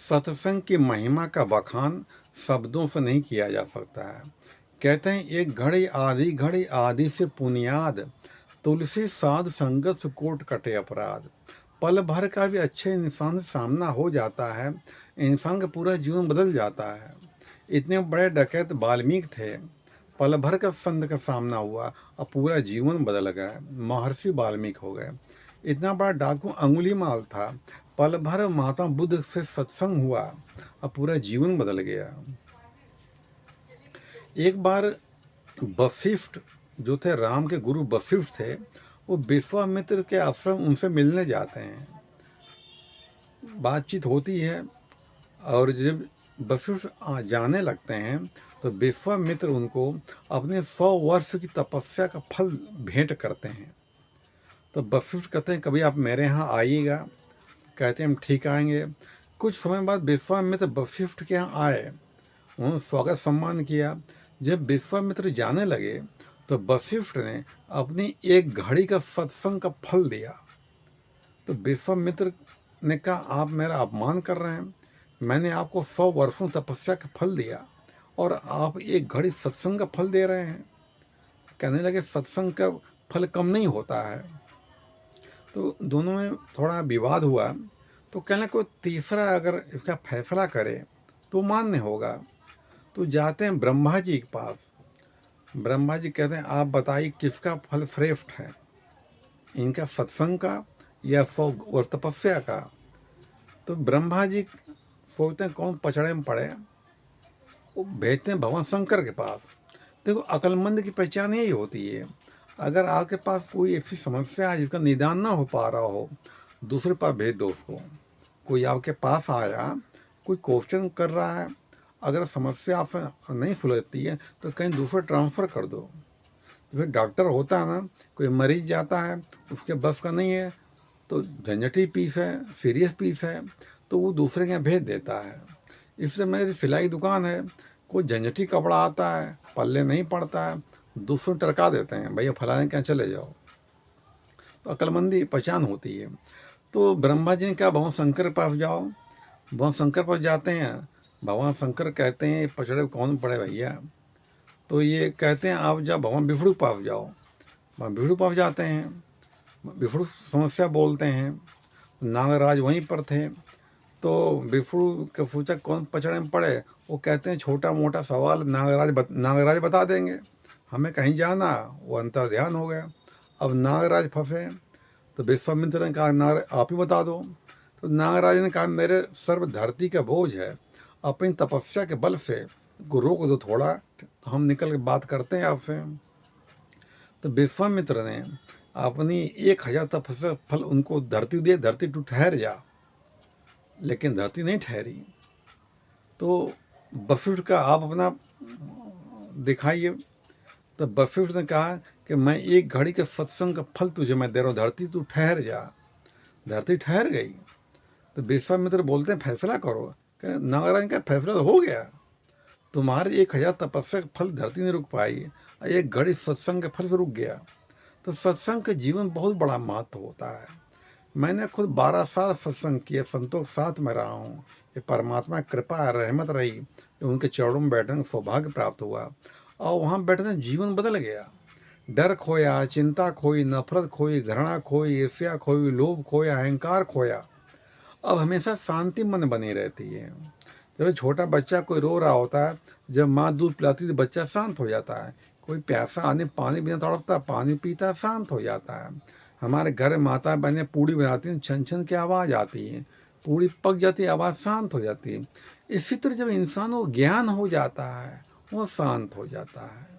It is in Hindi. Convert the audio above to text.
सत्संग की महिमा का बखान शब्दों से नहीं किया जा सकता है। कहते हैं एक घड़ी आदि से पुनियाद, तुलसी साध संगत सुकोट कटे अपराध। पल भर का भी अच्छे इंसान से सामना हो जाता है, इंसान का पूरा जीवन बदल जाता है। इतने बड़े डकैत वाल्मीकि थे, पल भर का संत का सामना हुआ और पूरा जीवन बदल गया, महर्षि वाल्मीकि हो गए। इतना बड़ा डाकू अंगुलीमाल था, पल भर महात्मा बुद्ध से सत्संग हुआ और पूरा जीवन बदल गया। एक बार वशिष्ठ जो थे, राम के गुरु वशिष्ठ थे, वो विश्वामित्र के आश्रम उनसे मिलने जाते हैं। बातचीत होती है और जब वशिष्ठ जाने लगते हैं तो विश्वामित्र उनको अपने 100 वर्ष की तपस्या का फल भेंट करते हैं। तो वशिष्ठ कहते हैं कभी आप मेरे यहाँ आइएगा। कहते हैं हम ठीक आएंगे। कुछ समय बाद विश्वामित्र वशिष्ठ के यहाँ आए, उन्होंने स्वागत सम्मान किया। जब विश्वामित्र जाने लगे तो वशिष्ठ ने अपनी एक घड़ी का सत्संग का फल दिया। तो विश्वामित्र ने कहा आप मेरा अपमान कर रहे हैं, मैंने आपको 100 वर्षों तपस्या का फल दिया और आप एक घड़ी सत्संग का फल दे रहे हैं। कहने लगे सत्संग का फल कम नहीं होता है। तो दोनों में थोड़ा विवाद हुआ। तो कहने कोई तीसरा अगर इसका फैसला करे तो मान्य होगा। तो जाते हैं ब्रह्मा जी के पास। ब्रह्मा जी कहते हैं आप बताइए किसका फल श्रेष्ठ है, इनका सत्संग का या सौ और तपस्या का। तो ब्रह्मा जी सोचते हैं कौन पचड़े में पड़े, वो भेजते हैं भगवान शंकर के पास। देखो अक्लमंद की पहचान यही होती है, अगर आपके पास कोई ऐसी समस्या है जिसका निदान ना हो पा रहा हो, दूसरे पास भेज दो उसको। कोई आपके पास आया, कोई क्वेश्चन कर रहा है, अगर समस्या आपसे नहीं सुलझती है तो कहीं दूसरे ट्रांसफ़र कर दो। तो फिर डॉक्टर होता है ना, कोई मरीज जाता है उसके बस का नहीं है तो झंझटी पीस है, सीरियस पीस है, तो वो दूसरे के यहाँ भेज देता है। इससे मेरी सिलाई दुकान है, कोई झंझटी कपड़ा आता है, पल्ले नहीं पड़ता है, दूसरों टरका देते हैं भैया फलाने के यहाँ चले जाओ। तो अक्लमंदी पहचान होती है। तो ब्रह्मा जी ने कहा भगवान शंकर के पास जाओ। भगवान शंकर पास जाते हैं। भगवान शंकर कहते हैं पचड़े कौन पड़े भैया। तो ये कहते हैं आप जाओ भगवान विष्णु के पास जाओ। भगवान विष्णु के पास जाते हैं, विष्णु समस्या बोलते हैं। नागराज वहीं पर थे। तो विष्णु के पूछा कौन पचड़े में पड़े, वो कहते हैं छोटा मोटा सवाल नागराज बता देंगे, हमें कहीं जाना। वो अंतर्ध्यान हो गया। अब नागराज फंसे तो विश्वामित्र ने कहा नागराज आप ही बता दो। तो नागराज ने कहा मेरे सर्व धरती का बोझ है, अपनी तपस्या के बल से को रोक दो थोड़ा, तो हम निकल के बात करते हैं आपसे। तो विश्वामित्र ने अपनी 1000 तपस्या फल उनको धरती दिए, धरती तू ठहर जा, लेकिन धरती नहीं ठहरी। तो वशिष्ठ का आप अपना दिखाइए। तो वशिष्ठ ने कहा कि मैं एक घड़ी के सत्संग का फल तुझे मैं दे रहा हूँ, धरती तू ठहर जा। धरती ठहर गई। तो विश्वामित्र बोलते हैं फैसला करो। नागराज का फैसला तो हो गया, तुम्हारे 1000 तपस्या का फल धरती नहीं रुक पाई, एक घड़ी सत्संग के फल से रुक गया। तो सत्संग का जीवन बहुत बड़ा महत्व होता है। मैंने खुद 12 साल सत्संग किए, संतों के साथ में रहा हूँ। ये परमात्मा की कृपा रहमत रही, जो उनके चरणों में बैठने का सौभाग्य प्राप्त हुआ और वहाँ बैठने जीवन बदल गया। डर खोया, चिंता खोई, नफरत खोई, घृणा खोई, ईर्ष्या खोई, लोभ खोया, अहंकार खोया। अब हमेशा शांति मन बनी रहती है। जब छोटा बच्चा कोई रो रहा होता है, जब माँ दूध पिलाती है तो बच्चा शांत हो जाता है। कोई प्यासा आने पानी बिना तड़पता, पानी पीता शांत हो जाता है। हमारे घर माता बहनें पूड़ी बनाती हैं, छन छन की आवाज़ आती है, पूड़ी पक जाती है, आवाज़ शांत हो जाती है। इसी तरह जब इंसान को ज्ञान हो जाता है वो शांत हो जाता है।